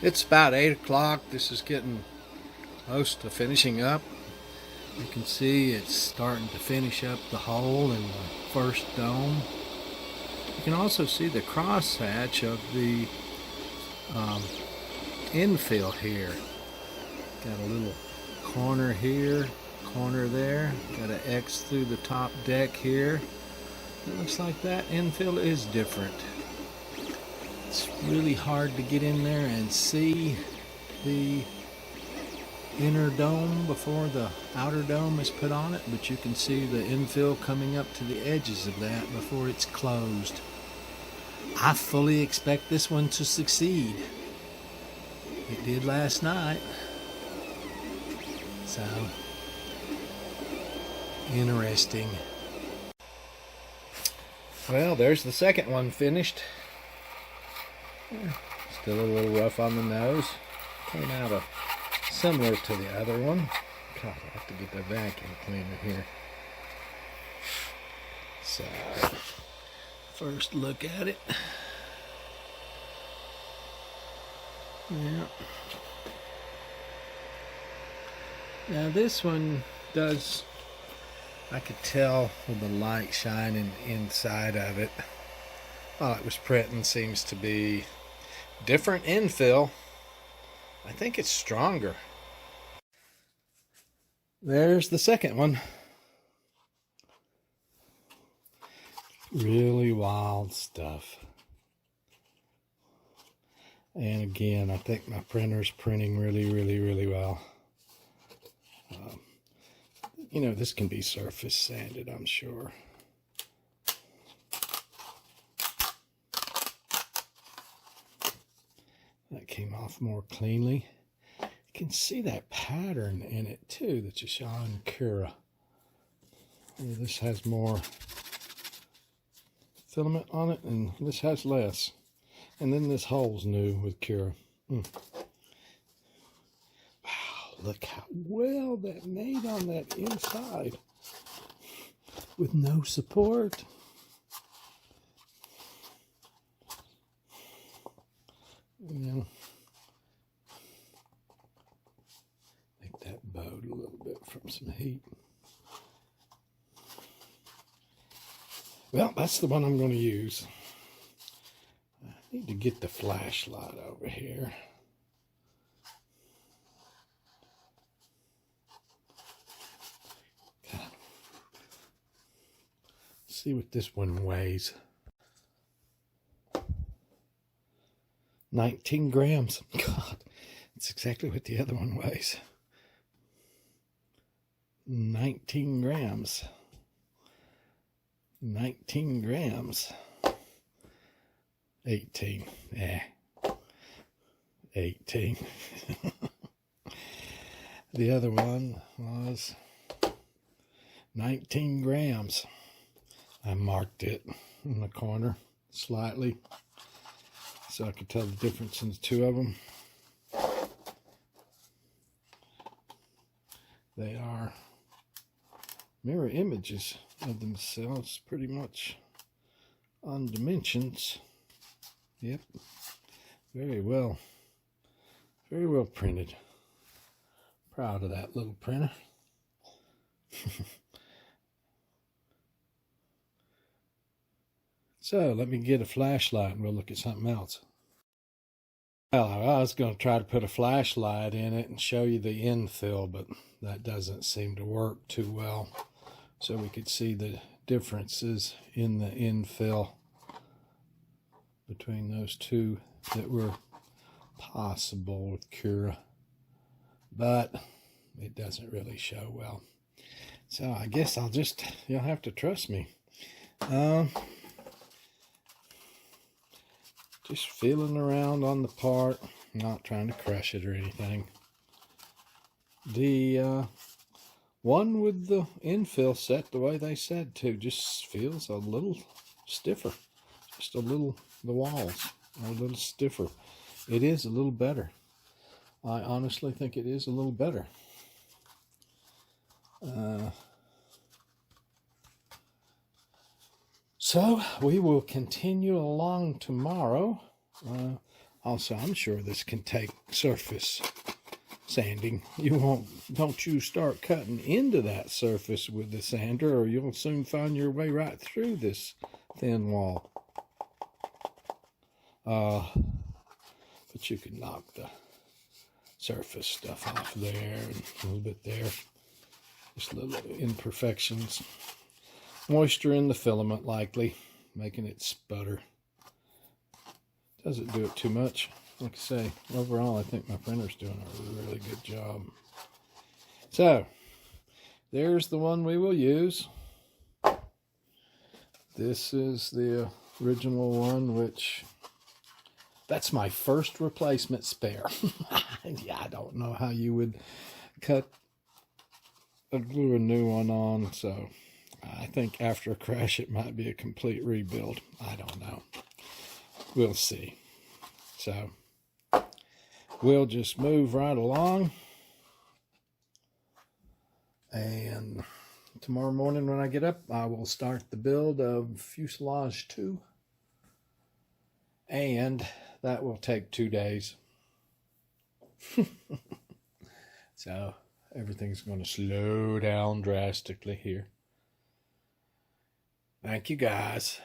It's about 8 o'clock. This is getting close to finishing up. You can see it's starting to finish up the hole in the first dome. You can also see the crosshatch of the infill here. Got a little corner here, corner there. Got an X through the top deck here. It looks like that infill is different. It's really hard to get in there and see the inner dome before the outer dome is put on it, but you can see the infill coming up to the edges of that before it's closed. I fully expect this one to succeed. It did last night. So, interesting. Well, there's the second one finished. Still a little rough on the nose. Came out similar to the other one. God, I have to get the vacuum cleaner here. So, first look at it. Yeah. Now this one does, I could tell with the light shining inside of it while it was printing, seems to be different infill. I think it's stronger. There's the second one. Really wild stuff. And again, I think my printer's printing really well. You know, this can be surface sanded, I'm sure. That came off more cleanly. You can see that pattern in it too that you saw in Cura. This has more filament on it and this has less. And then this hole's new with Cura. Wow, look how well that made on that inside with no support. Yeah. I think that bowed a little bit from some heat. Well, that's the one I'm going to use. I need to get the flashlight over here. See what this one weighs. 19 grams. God, that's exactly what the other one weighs. 19 grams. 19 grams. 18. 18. The other one was 19 grams. I marked it in the corner slightly so I could tell the difference in the two of them. They are mirror images of themselves pretty much on dimensions. Yep, very well printed. Proud of that little printer. So let me get a flashlight and we'll look at something else. Well, I was going to try to put a flashlight in it and show you the infill, but that doesn't seem to work too well. So we could see the differences in the infill between those two that were possible with Cura, but it doesn't really show well. So I guess you'll have to trust me. Just feeling around on the part, not trying to crush it or anything. The one with the infill set the way they said to just feels a little stiffer. Just a little, the walls are a little stiffer. It is a little better. I honestly think it is a little better. So we will continue along tomorrow. Also, I'm sure this can take surface sanding. Don't you start cutting into that surface with the sander, or you'll soon find your way right through this thin wall. But you can knock the surface stuff off there and a little bit there. Just little imperfections. Moisture in the filament likely, making it sputter. Doesn't do it too much. Like I say, overall I think my printer's doing a really good job. So, there's the one we will use. This is the original one, which that's my first replacement spare. Yeah, I don't know how you would glue a new one on, so I think after a crash it might be a complete rebuild. I don't know. We'll see. So we'll just move right along, and tomorrow morning when I get up, I will start the build of Fuselage 2, and that will take 2 days. So everything's going to slow down drastically here. Thank you guys.